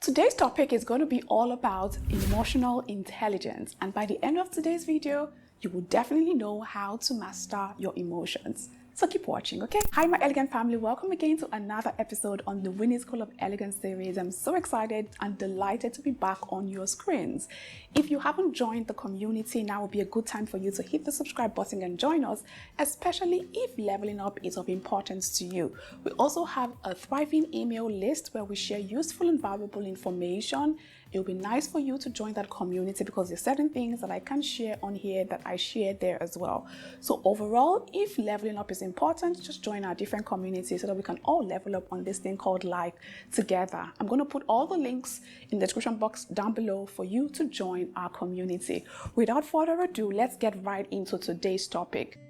Today's topic is going to be all about emotional intelligence, and by the end of today's video, you will definitely know how to master your emotions. So keep watching, okay? Hi, my elegant family. Welcome again to another episode on the Winning School of Elegance series. I'm so excited and delighted to be back on your screens. If you haven't joined the community, now would be a good time for you to hit the subscribe button and join us, especially if leveling up is of importance to you. We also have a thriving email list where we share useful and valuable information. It will be nice for you to join that community because there's certain things that I can share on here that I share there as well. So overall, if leveling up is important, just join our different communities so that we can all level up on this thing called life together. I'm going to put all the links in the description box down below for you to join our community. Without further ado, let's get right into today's topic.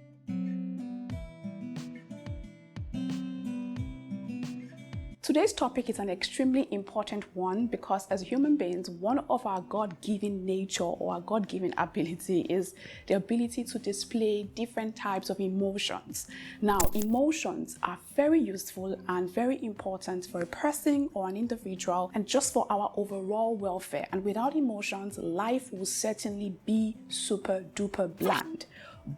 Today's topic is an extremely important one because as human beings, one of our God-given nature or our God-given ability is the ability to display different types of emotions. Now, emotions are very useful and very important for a person or an individual and just for our overall welfare. And without emotions, life will certainly be super duper bland.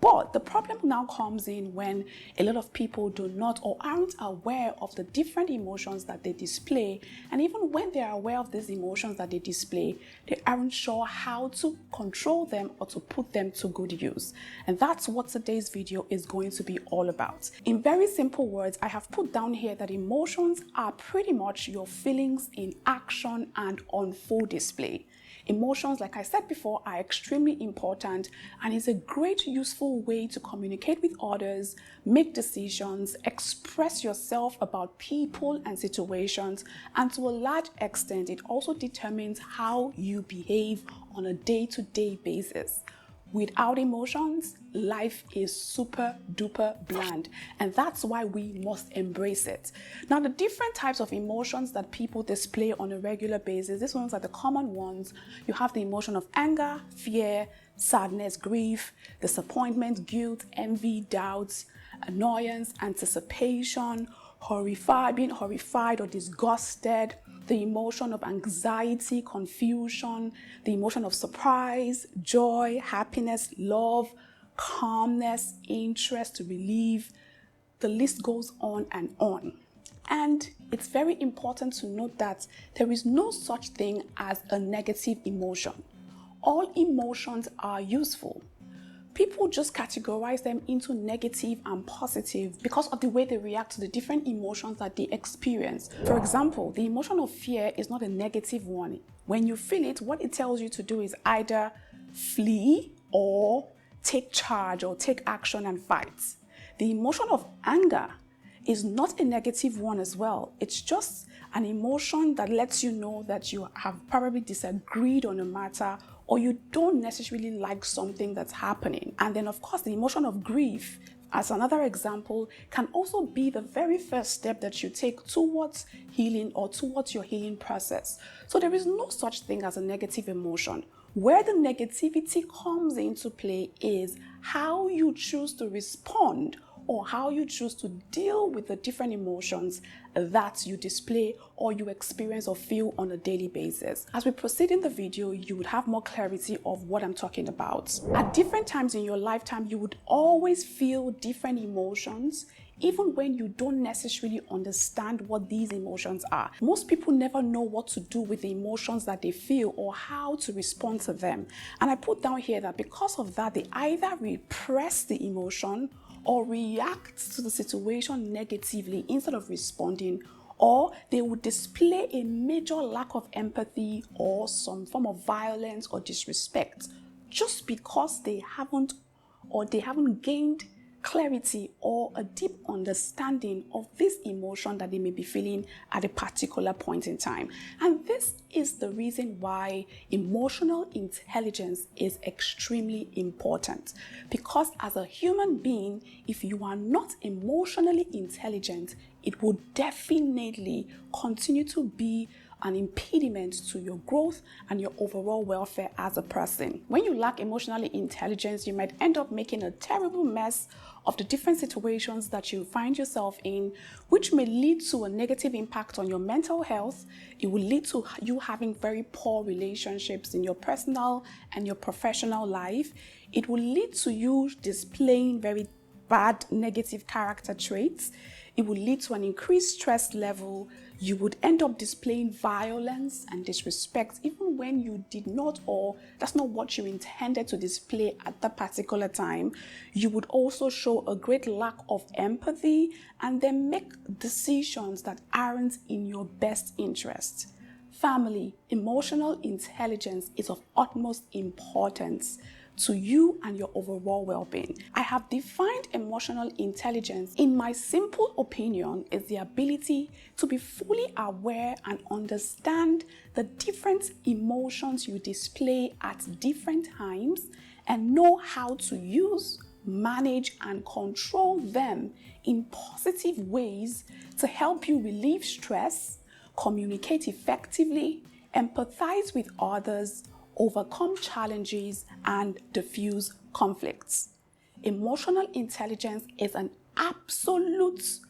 But the problem now comes in when a lot of people do not or aren't aware of the different emotions that they display. And even when they are aware of these emotions that they display, they aren't sure how to control them or to put them to good use. And that's what today's video is going to be all about. In very simple words, I have put down here that emotions are pretty much your feelings in action and on full display. Emotions, like I said before, are extremely important and is a great useful way to communicate with others, make decisions, express yourself about people and situations, and to a large extent, it also determines how you behave on a day-to-day basis. Without emotions, life is super duper bland, and that's why we must embrace it. Now, the different types of emotions that people display on a regular basis, these ones are the common ones. You have the emotion of anger, fear, sadness, grief, disappointment, guilt, envy, doubts, annoyance, anticipation, being horrified or disgusted, the emotion of anxiety, confusion, the emotion of surprise, joy, happiness, love, calmness, interest, relief. The list goes on and on. And it's very important to note that there is no such thing as a negative emotion. All emotions are useful. People just categorize them into negative and positive because of the way they react to the different emotions that they experience. For example, the emotion of fear is not a negative one. When you feel it, what it tells you to do is either flee or take charge or take action and fight. The emotion of anger is not a negative one as well. It's just an emotion that lets you know that you have probably disagreed on a matter or you don't necessarily like something that's happening. And then, of course, the emotion of grief, as another example, can also be the very first step that you take towards healing or towards your healing process. So there is no such thing as a negative emotion. Where the negativity comes into play is how you choose to respond or how you choose to deal with the different emotions that you display or you experience or feel on a daily basis. As we proceed in the video, you would have more clarity of what I'm talking about. At different times in your lifetime, you would always feel different emotions, even when you don't necessarily understand what these emotions are. Most people never know what to do with the emotions that they feel or how to respond to them. And I put down here that because of that, they either repress the emotion or react to the situation negatively instead of responding, or they would display a major lack of empathy or some form of violence or disrespect just because they haven't gained clarity or a deep understanding of this emotion that they may be feeling at a particular point in time. And this is the reason why emotional intelligence is extremely important. Because as a human being, if you are not emotionally intelligent, it will definitely continue to be an impediment to your growth and your overall welfare as a person. When you lack emotional intelligence, you might end up making a terrible mess of the different situations that you find yourself in, which may lead to a negative impact on your mental health. It will lead to you having very poor relationships in your personal and your professional life. It will lead to you displaying very bad negative character traits. It will lead to an increased stress level. You would end up displaying violence and disrespect even when you did not, or that's not what you intended to display at that particular time. You would also show a great lack of empathy and then make decisions that aren't in your best interest. Family, emotional intelligence is of utmost importance to you and your overall well-being. I have defined emotional intelligence, in my simple opinion, is the ability to be fully aware and understand the different emotions you display at different times and know how to use, manage, and control them in positive ways to help you relieve stress, communicate effectively, empathize with others, overcome challenges, and diffuse conflicts. Emotional intelligence is an absolute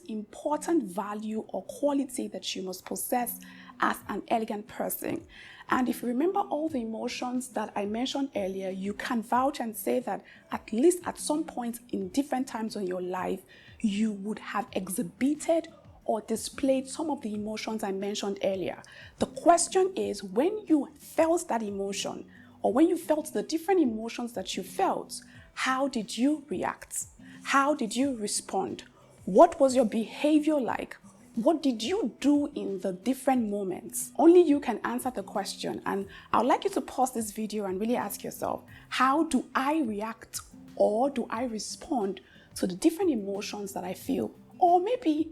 important value or quality that you must possess as an elegant person. And if you remember all the emotions that I mentioned earlier, you can vouch and say that at least at some point in different times in your life, you would have exhibited or displayed some of the emotions I mentioned earlier. The question is, when you felt that emotion, or when you felt the different emotions that you felt, how did you react? How did you respond? What was your behavior like? What did you do in the different moments? Only you can answer the question, and I would like you to pause this video and really ask yourself, how do I react or do I respond to the different emotions that I feel? Or maybe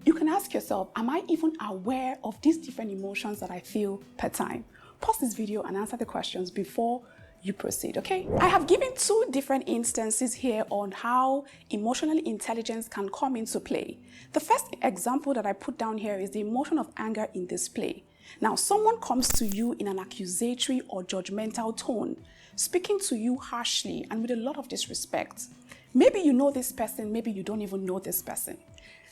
you can ask yourself, am I even aware of these different emotions that I feel per time? Pause this video and answer the questions before you proceed, okay? I have given two different instances here on how emotional intelligence can come into play. The first example that I put down here is the emotion of anger in display. Now, someone comes to you in an accusatory or judgmental tone, speaking to you harshly and with a lot of disrespect. Maybe you know this person, maybe you don't even know this person.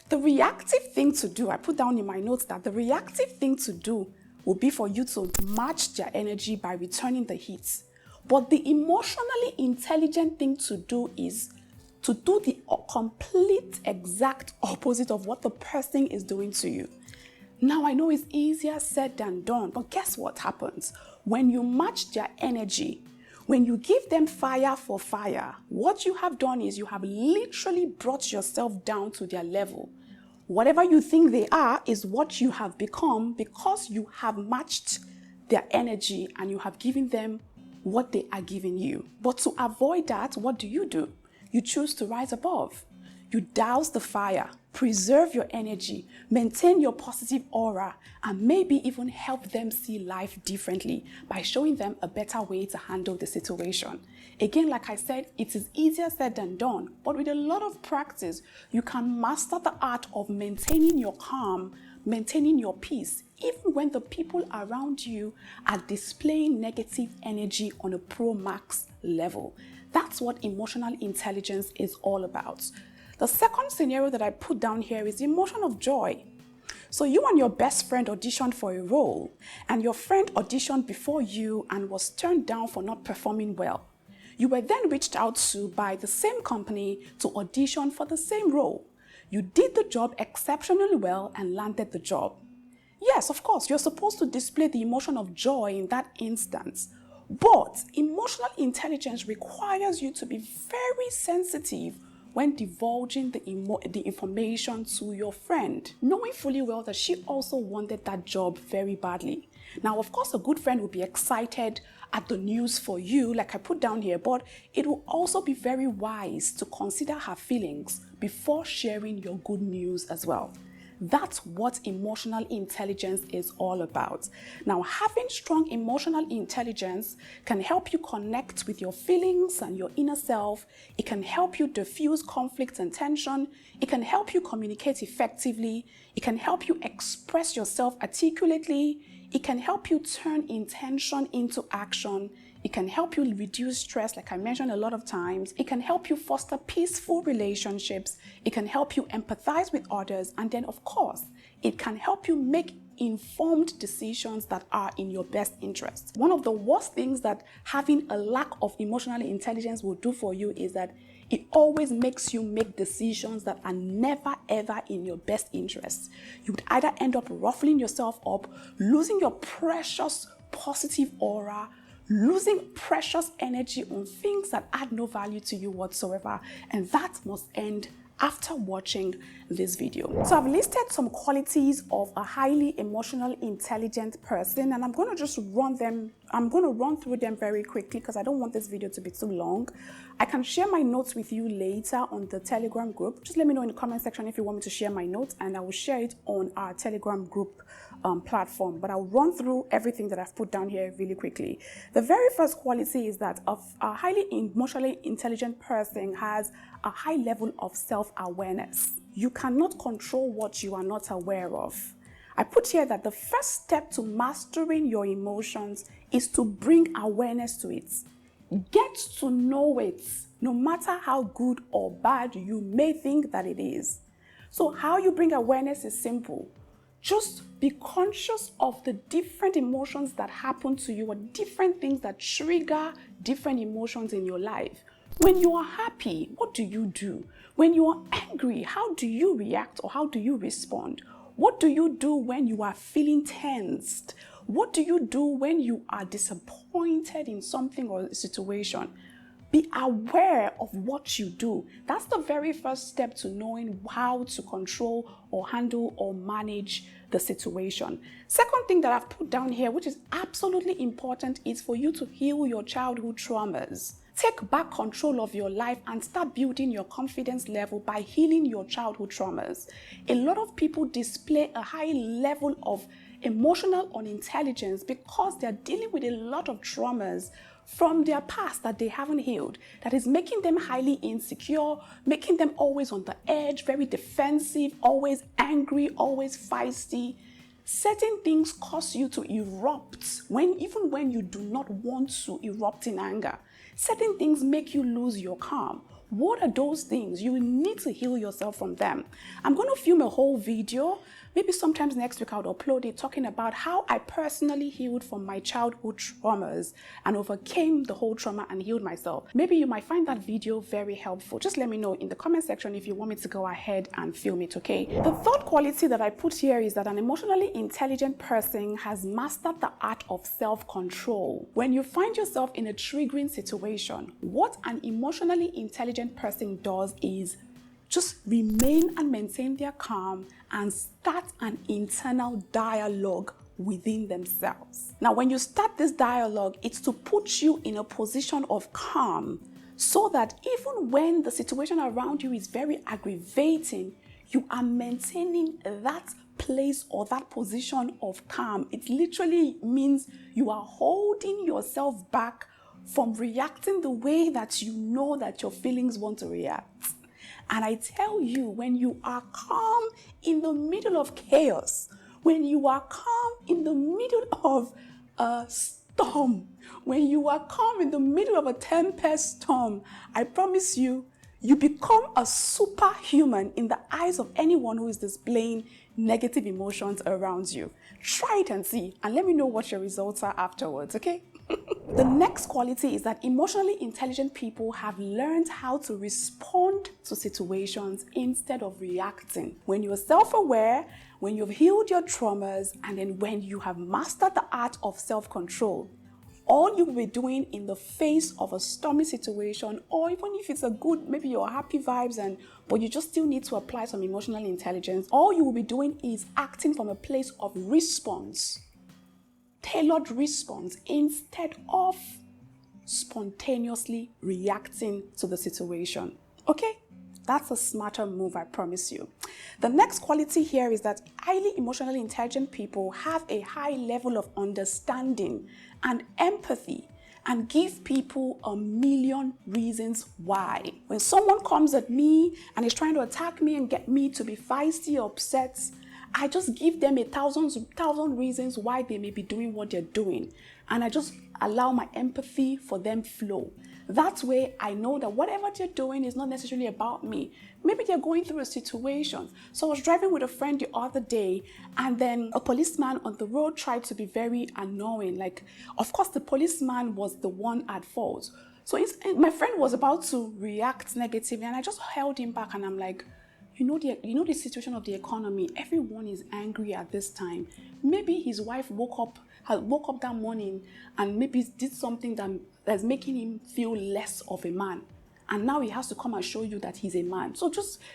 The reactive thing to do, I put down in my notes that the reactive thing to do will be for you to match their energy by returning the heat. But the emotionally intelligent thing to do is to do the complete exact opposite of what the person is doing to you. Now, I know it's easier said than done, but guess what happens? When you match their energy, when you give them fire for fire, what you have done is you have literally brought yourself down to their level. Whatever you think they are is what you have become because you have matched their energy and you have given them what they are giving you. But to avoid that, what do? You choose to rise above. You douse the fire, preserve your energy, maintain your positive aura, and maybe even help them see life differently by showing them a better way to handle the situation. Again, like I said, it is easier said than done, but with a lot of practice, you can master the art of maintaining your calm, maintaining your peace, even when the people around you are displaying negative energy on a pro-max level. That's what emotional intelligence is all about. The second scenario that I put down here is the emotion of joy. So you and your best friend auditioned for a role, and your friend auditioned before you and was turned down for not performing well. You were then reached out to by the same company to audition for the same role. You did the job exceptionally well and landed the job. Yes, of course, you're supposed to display the emotion of joy in that instance. But emotional intelligence requires you to be very sensitive when divulging the information to your friend, knowing fully well that she also wanted that job very badly. Now, of course, a good friend will be excited at the news for you, like I put down here, but it will also be very wise to consider her feelings before sharing your good news as well. That's what emotional intelligence is all about. Now, having strong emotional intelligence can help you connect with your feelings and your inner self. It can help you diffuse conflict and tension. It can help you communicate effectively. It can help you express yourself articulately. It can help you turn intention into action. It can help you reduce stress, like I mentioned a lot of times. It can help you foster peaceful relationships. It can help you empathize with others. And then, of course, it can help you make informed decisions that are in your best interest. One of the worst things that having a lack of emotional intelligence will do for you is that it always makes you make decisions that are never ever in your best interest. You would either end up ruffling yourself up, losing your precious positive aura, losing precious energy on things that add no value to you whatsoever, and that must end after watching this video. So I've listed some qualities of a highly emotional intelligent person, and I'm going to just run through them very quickly because I don't want this video to be too long. I can share my notes with you later on the Telegram group. Just let me know in the comment section if you want me to share my notes, and I will share it on our Telegram group platform. But I'll run through everything that I've put down here really quickly. The very first quality is that a highly emotionally intelligent person has a high level of self-awareness. You cannot control what you are not aware of. I put here that the first step to mastering your emotions is to bring awareness to it. Get to know it, no matter how good or bad you may think that it is. So how you bring awareness is simple. Just be conscious of the different emotions that happen to you or different things that trigger different emotions in your life. When you are happy, what do you do? When you are angry, how do you react or how do you respond? What do you do when you are feeling tensed? What do you do when you are disappointed in something or a situation? Be aware of what you do. That's the very first step to knowing how to control or handle or manage the situation. Second thing that I've put down here, which is absolutely important, is for you to heal your childhood traumas. Take back control of your life and start building your confidence level by healing your childhood traumas. A lot of people display a high level of emotional unintelligence because they're dealing with a lot of traumas from their past that they haven't healed, that is making them highly insecure, making them always on the edge, very defensive, always angry, always feisty. Certain things cause you to erupt even when you do not want to erupt in anger. Certain things make you lose your calm. What are those things? You need to heal yourself from them. I'm going to film a whole video. Maybe sometimes next week I'll upload it talking about how I personally healed from my childhood traumas and overcame the whole trauma and healed myself. Maybe you might find that video very helpful. Just let me know in the comment section if you want me to go ahead and film it, okay? The third quality that I put here is that an emotionally intelligent person has mastered the art of self-control. When you find yourself in a triggering situation, what an emotionally intelligent person does is just remain and maintain their calm and start an internal dialogue within themselves. Now, when you start this dialogue, it's to put you in a position of calm so that even when the situation around you is very aggravating, you are maintaining that place or that position of calm. It literally means you are holding yourself back from reacting the way that you know that your feelings want to react. And I tell you, when you are calm in the middle of chaos, when you are calm in the middle of a storm, when you are calm in the middle of a tempest storm, I promise you, you become a superhuman in the eyes of anyone who is displaying negative emotions around you. Try it and see, and let me know what your results are afterwards, okay? The next quality is that emotionally intelligent people have learned how to respond to situations instead of reacting. When you're self-aware, when you've healed your traumas, and then when you have mastered the art of self-control, all you will be doing in the face of a stormy situation, or even if it's a good, maybe you're happy vibes, but you just still need to apply some emotional intelligence, all you will be doing is acting from a place of response. Tailored response instead of spontaneously reacting to the situation. Okay? That's a smarter move, I promise you. The next quality here is that highly emotionally intelligent people have a high level of understanding and empathy and give people a million reasons why. When someone comes at me and is trying to attack me and get me to be feisty or upset, I just give them a thousand reasons why they may be doing what they're doing. And I just allow my empathy for them flow. That way, I know that whatever they're doing is not necessarily about me. Maybe they're going through a situation. So I was driving with a friend the other day, and then a policeman on the road tried to be very annoying. Like, of course, the policeman was the one at fault. So my friend was about to react negatively, and I just held him back, and I'm like, you know the situation of the economy. Everyone is angry at this time. Maybe his wife woke up that morning and maybe did something that's making him feel less of a man. And now he has to come and show you that he's a man. So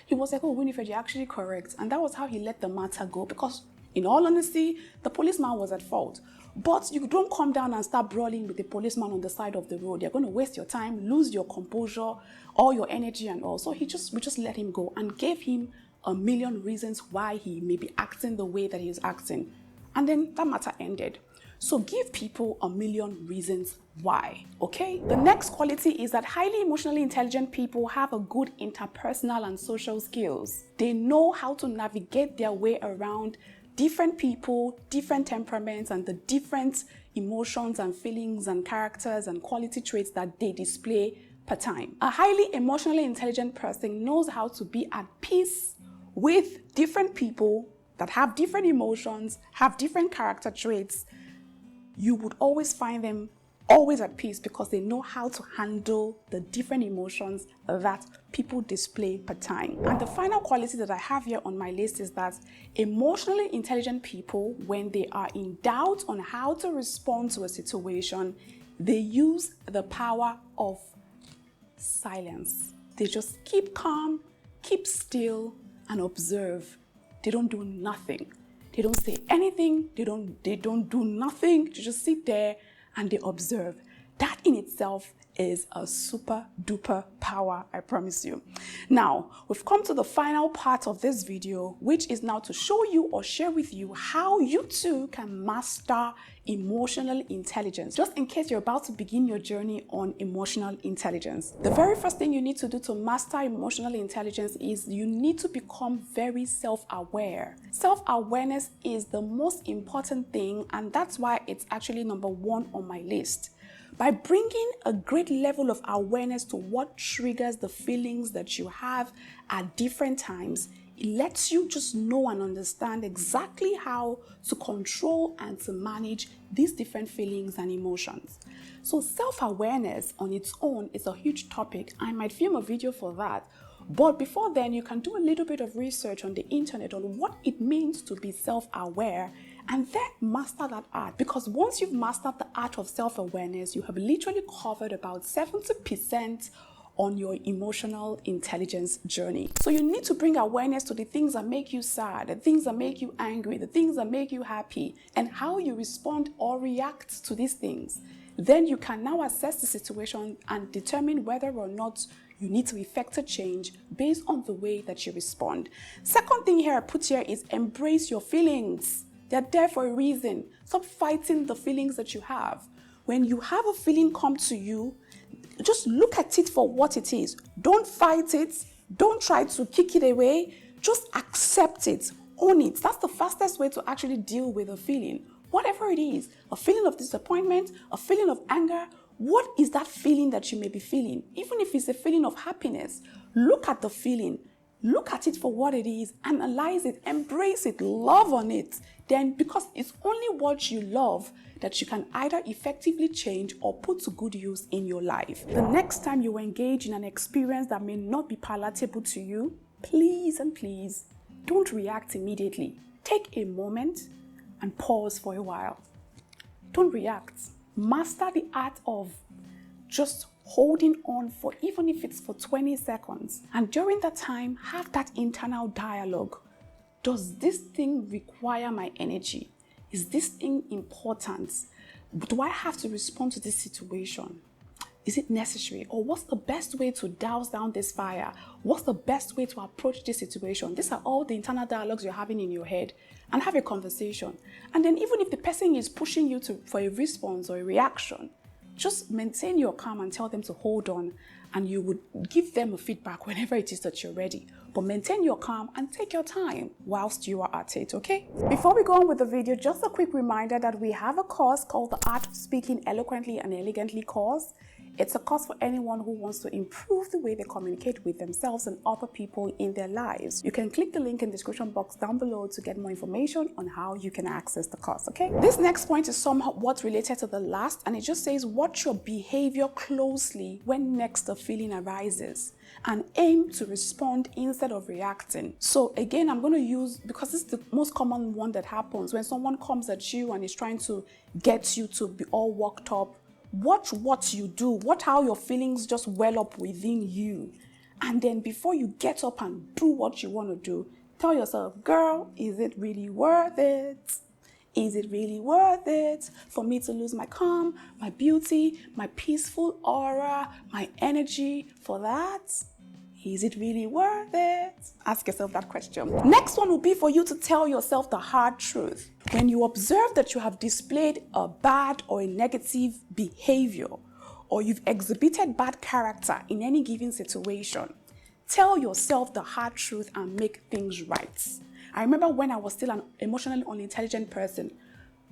he was like, oh, Winifred, you're actually correct. And that was how he let the matter go, because in all honesty, the policeman was at fault. But you don't come down and start brawling with the policeman on the side of the road. You're going to waste your time, lose your composure, all your energy and all. So we just let him go and gave him a million reasons why he may be acting the way that he is acting. And then that matter ended. So give people a million reasons why, okay? The next quality is that highly emotionally intelligent people have a good interpersonal and social skills. They know how to navigate their way around different people, different temperaments, and the different emotions and feelings and characters and quality traits that they display per time. A highly emotionally intelligent person knows how to be at peace with different people that have different emotions, have different character traits. You would always find them always at peace because they know how to handle the different emotions that people display per time. And the final quality that I have here on my list is that emotionally intelligent people, when they are in doubt on how to respond to a situation, they use the power of silence. They just keep calm, keep still, and observe. They don't do nothing. They don't say anything. They don't do nothing. They just sit there and they observe. That in itself is a super duper power, I promise you. Now, we've come to the final part of this video, which is now to show you or share with you how you too can master emotional intelligence, just in case you're about to begin your journey on emotional intelligence. The very first thing you need to do to master emotional intelligence is you need to become very self-aware. Self-awareness is the most important thing, and that's why it's actually number one on my list. By bringing a great level of awareness to what triggers the feelings that you have at different times, it lets you just know and understand exactly how to control and to manage these different feelings and emotions. So self-awareness on its own is a huge topic. I might film a video for that. But before then, you can do a little bit of research on the internet on what it means to be self-aware and then master that art. Because once you've mastered the art of self-awareness, you have literally covered about 70% on your emotional intelligence journey. So you need to bring awareness to the things that make you sad, the things that make you angry, the things that make you happy, and how you respond or react to these things. Then you can now assess the situation and determine whether or not you need to effect a change based on the way that you respond. Second thing here I put here is embrace your feelings. They're there for a reason. Stop fighting the feelings that you have. When you have a feeling come to you, just look at it for what it is. Don't fight it. Don't try to kick it away. Just accept it. Own it. That's the fastest way to actually deal with a feeling. Whatever it is, a feeling of disappointment, a feeling of anger, what is that feeling that you may be feeling? Even if it's a feeling of happiness, look at the feeling. Look at it for what it is, analyze it, embrace it, love on it. Then, because it's only what you love that you can either effectively change or put to good use in your life. The next time you engage in an experience that may not be palatable to you, please and please don't react immediately. Take a moment and pause for a while. Don't react. Master the art of just holding on for, even if it's for 20 seconds. And during that time, have that internal dialogue. Does this thing require my energy? Is this thing important? Do I have to respond to this situation? Is it necessary? Or what's the best way to douse down this fire? What's the best way to approach this situation? These are all the internal dialogues you're having in your head, and have a conversation. And then even if the person is pushing you for a response or a reaction, just maintain your calm and tell them to hold on, and you would give them a feedback whenever it is that you're ready. But maintain your calm and take your time whilst you are at it, okay? Before we go on with the video, just a quick reminder that we have a course called the Art of Speaking Eloquently and Elegantly course. It's a course for anyone who wants to improve the way they communicate with themselves and other people in their lives. You can click the link in the description box down below to get more information on how you can access the course, okay? This next point is somewhat related to the last, and it just says, watch your behavior closely when next a feeling arises and aim to respond instead of reacting. So again, I'm going to use, because this is the most common one that happens when someone comes at you and is trying to get you to be all worked up. Watch what you do. Watch how your feelings just well up within you. And then before you get up and do what you want to do, tell yourself, girl, is it really worth it? Is it really worth it for me to lose my calm, my beauty, my peaceful aura, my energy for that? Is it really worth it? Ask yourself that question. Next one will be for you to tell yourself the hard truth. When you observe that you have displayed a bad or a negative behavior, or you've exhibited bad character in any given situation, tell yourself the hard truth and make things right. I remember when I was still an emotionally unintelligent person,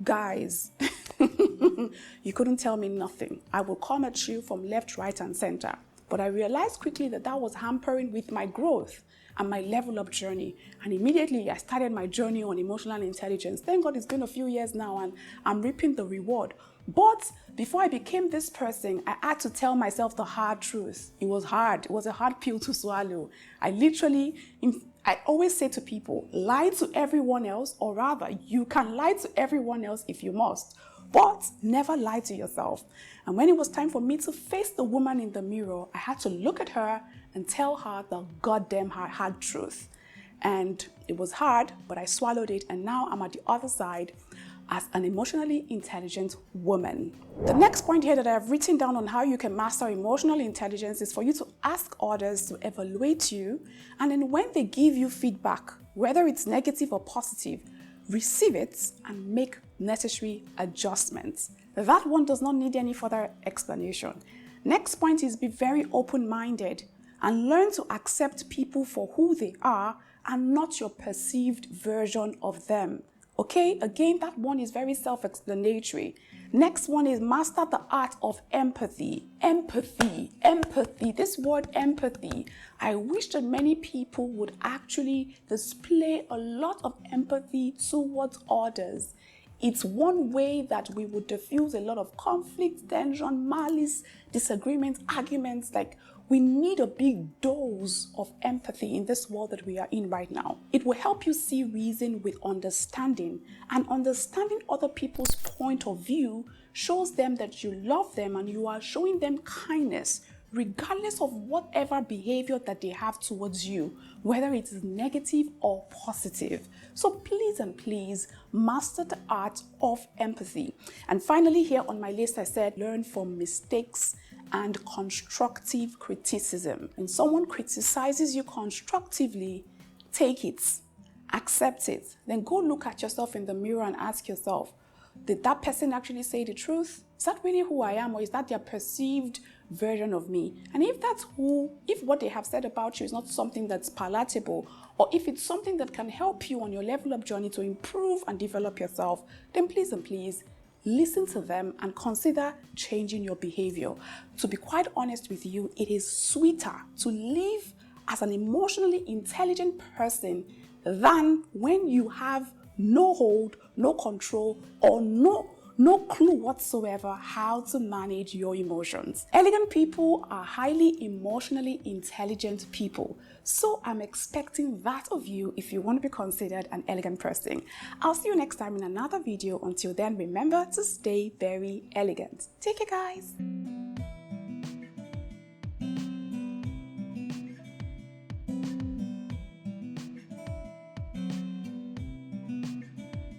guys, you couldn't tell me nothing. I will come at you from left, right, and center. But I realized quickly that that was hampering with my growth and my level up journey. And immediately I started my journey on emotional intelligence. Thank God it's been a few years now and I'm reaping the reward. But before I became this person, I had to tell myself the hard truth. It was hard. It was a hard pill to swallow. I always say to people, lie to everyone else, or rather, you can lie to everyone else if you must, but never lie to yourself. And when it was time for me to face the woman in the mirror, I had to look at her and tell her the goddamn hard truth. And it was hard, but I swallowed it, and now I'm at the other side as an emotionally intelligent woman. The next point here that I have written down on how you can master emotional intelligence is for you to ask others to evaluate you, and then when they give you feedback, whether it's negative or positive, receive it and make necessary adjustments. That one does not need any further explanation. Next point is be very open-minded and learn to accept people for who they are and not your perceived version of them. Okay, again, that one is very self-explanatory. Next one is master the art of empathy. Empathy. This word empathy. I wish that many people would actually display a lot of empathy towards others. It's one way that we would diffuse a lot of conflict, tension, malice, disagreements, arguments. Like, we need a big dose of empathy in this world that we are in right now. It will help you see reason with understanding, and understanding other people's point of view shows them that you love them and you are showing them kindness, regardless of whatever behavior that they have towards you, whether it is negative or positive. So please and please master the art of empathy. And finally, here on my list, I said learn from mistakes and constructive criticism. When someone criticizes you constructively, take it, accept it, then go look at yourself in the mirror and ask yourself, did that person actually say the truth? Is that really who I am, or is that their perceived version of me? And if what they have said about you is not something that's palatable, or if it's something that can help you on your level up journey to improve and develop yourself, then please and please listen to them and consider changing your behavior. To be quite honest with you, it is sweeter to live as an emotionally intelligent person than when you have no hold, no control, or no clue whatsoever how to manage your emotions. Elegant people are highly emotionally intelligent people. So I'm expecting that of you if you want to be considered an elegant person. I'll see you next time in another video. Until then, remember to stay very elegant. Take care, guys.